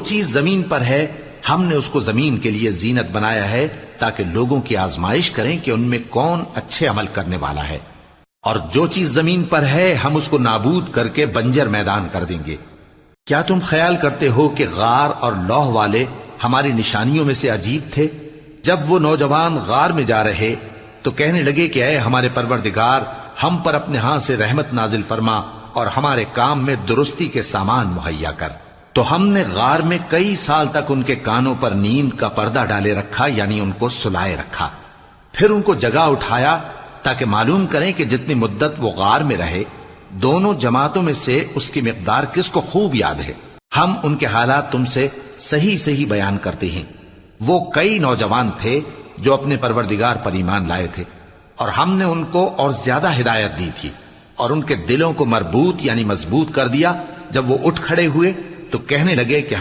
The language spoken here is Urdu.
چیز زمین پر ہے ہم نے اس کو زمین کے لیے زینت بنایا ہے تاکہ لوگوں کی آزمائش کریں کہ ان میں کون اچھے عمل کرنے والا ہے، اور جو چیز زمین پر ہے ہم اس کو نابود کر کے بنجر میدان کر دیں گے۔ کیا تم خیال کرتے ہو کہ غار اور لوح والے ہماری نشانیوں میں سے عجیب تھے؟ جب وہ نوجوان غار میں جا رہے تو کہنے لگے کہ اے ہمارے پروردگار، ہم پر اپنے ہاں سے رحمت نازل فرما اور ہمارے کام میں درستی کے سامان مہیا کر۔ تو ہم نے غار میں کئی سال تک ان کے کانوں پر نیند کا پردہ ڈالے رکھا، یعنی ان کو سلائے رکھا، پھر ان کو جگا اٹھایا تاکہ معلوم کریں کہ جتنی مدت وہ غار میں رہے دونوں جماعتوں میں سے اس کی مقدار کس کو خوب یاد ہے۔ ہم ان کے حالات تم سے صحیح صحیح بیان کرتے ہیں۔ وہ کئی نوجوان تھے جو اپنے پروردگار پر ایمان لائے تھے، اور ہم نے ان کو اور زیادہ ہدایت دی تھی، اور ان کے دلوں کو مربوط یعنی مضبوط کر دیا۔ جب وہ اٹھ کھڑے ہوئے تو کہنے لگے کہ ہم